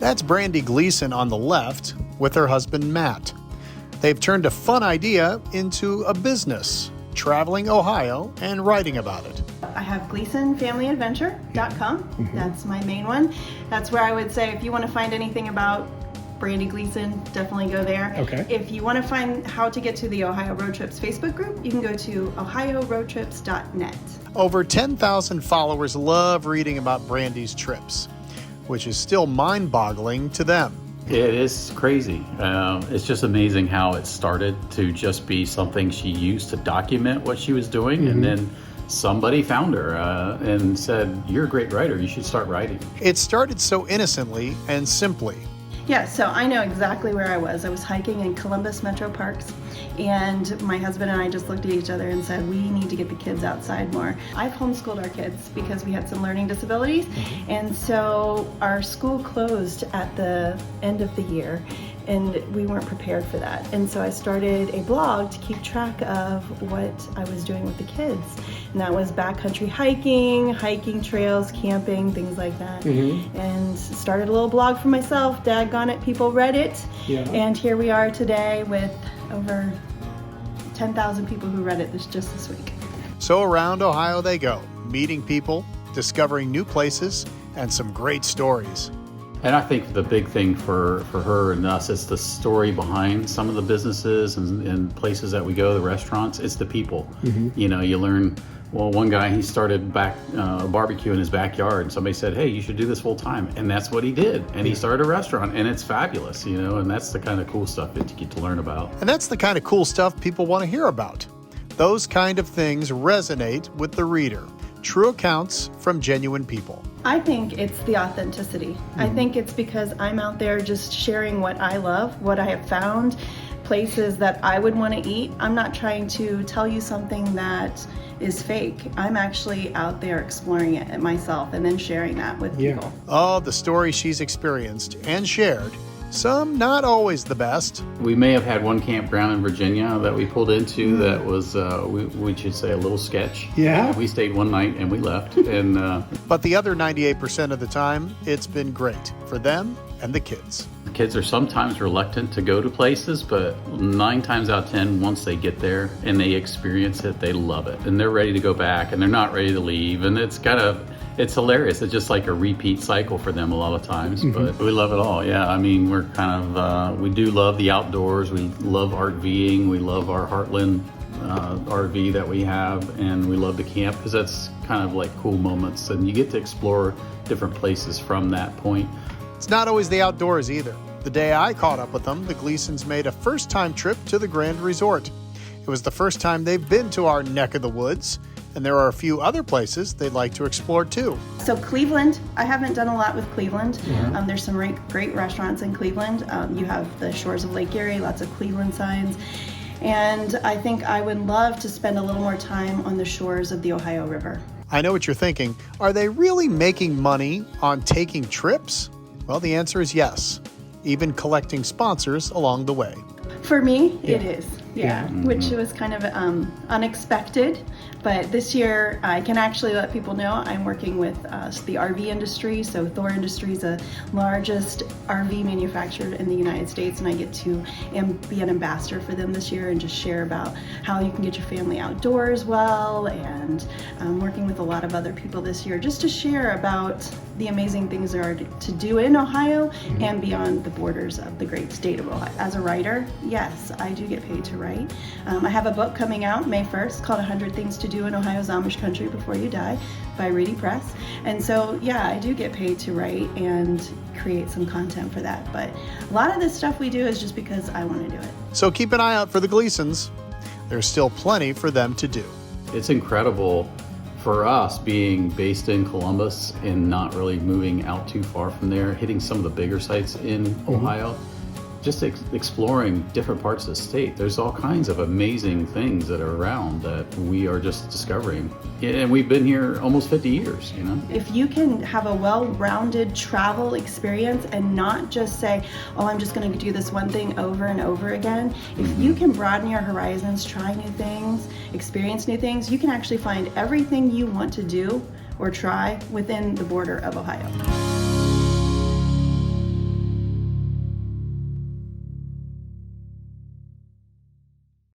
That's Brandy Gleason on the left with her husband Matt. They've turned a fun idea into a business, traveling Ohio and writing about it. I have GleasonFamilyAdventure.com. That's my main one. That's where I would say if you want to find anything about Brandy Gleason, definitely go there. Okay. If you want to find how to get to the Ohio Road Trips Facebook group, you can go to ohioroadtrips.net. Over 10,000 followers love reading about Brandy's trips, which is still mind-boggling to them. It is crazy. It's just amazing how it started to just be something she used to document what she was doing, and then somebody found her and said, "You're a great writer, you should start writing." It started so innocently and simply. Yeah, so I know exactly where I was. I was hiking in Columbus Metro Parks, and my husband and I just looked at each other and said, we need to get the kids outside more. I've homeschooled our kids because we had some learning disabilities, and so our school closed at the end of the year, and we weren't prepared for that. And so I started a blog to keep track of what I was doing with the kids. And that was backcountry hiking trails, camping, things like that. And started a little blog for myself. Daggone it, people read it. Yeah. And here we are today with over 10,000 people who read it just this week. So around Ohio they go, meeting people, discovering new places, and some great stories. And I think the big thing for her and us is the story behind some of the businesses and places that we go, the restaurants. It's the people. You know, you learn, well, one guy, he started a barbecue in his backyard, and somebody said, hey, you should do this full time. And that's what he did. And he started a restaurant, and it's fabulous, you know, and that's the kind of cool stuff that you get to learn about. And that's the kind of cool stuff people want to hear about. Those kind of things resonate with the reader. True accounts from genuine people. I think it's the authenticity. I think it's because I'm out there just sharing what I love, what I have found, places that I would want to eat. I'm not trying to tell you something that is fake. I'm actually out there exploring it myself and then sharing that with people. Oh, the stories she's experienced and shared. Some not always the best. We may have had one campground in Virginia that we pulled into that was, we should say, a little sketch. Yeah. We stayed one night and we left. And But the other 98% of the time, it's been great for them and the kids. the kids are sometimes reluctant to go to places, but 9 times out of 10, once they get there and they experience it, they love it. And they're ready to go back and they're not ready to leave. And it's hilarious. It's just like a repeat cycle for them a lot of times, but we love it all. Yeah, I mean, we're kind of, we do love the outdoors. We love RVing. We love our Heartland RV that we have, and we love to camp because that's kind of like cool moments, and you get to explore different places from that point. It's not always the outdoors either. The day I caught up with them, the Gleasons made a first-time trip to the Grand Resort. It was the first time they've been to our neck of the woods, and there are a few other places they'd like to explore too. So Cleveland, I haven't done a lot with Cleveland. There's some great restaurants in Cleveland. You have the shores of Lake Erie, lots of Cleveland signs. And I think I would love to spend a little more time on the shores of the Ohio River. I know what you're thinking. Are they really making money on taking trips? Well, the answer is yes, even collecting sponsors along the way. For me, it is, which was kind of unexpected. But this year, I can actually let people know I'm working with the RV industry. So Thor Industries, the largest RV manufacturer in the United States, and I get to be an ambassador for them this year and just share about how you can get your family outdoors well, and working with a lot of other people this year just to share about the amazing things there are to do in Ohio and beyond the borders of the great state of Ohio. As a writer, yes, I do get paid to write. I have a book coming out May 1st called 100 Things to Do in Ohio's Amish Country Before You Die by Reedy Press. And so, yeah, I do get paid to write and create some content for that. But a lot of this stuff we do is just because I want to do it. So keep an eye out for the Gleasons. There's still plenty for them to do. It's incredible for us being based in Columbus and not really moving out too far from there, hitting some of the bigger sites in Ohio, just exploring different parts of the state. There's all kinds of amazing things that are around that we are just discovering. And we've been here almost 50 years, you know? If you can have a well-rounded travel experience and not just say, oh, I'm just going to do this one thing over and over again, if you can broaden your horizons, try new things, experience new things, you can actually find everything you want to do or try within the border of Ohio.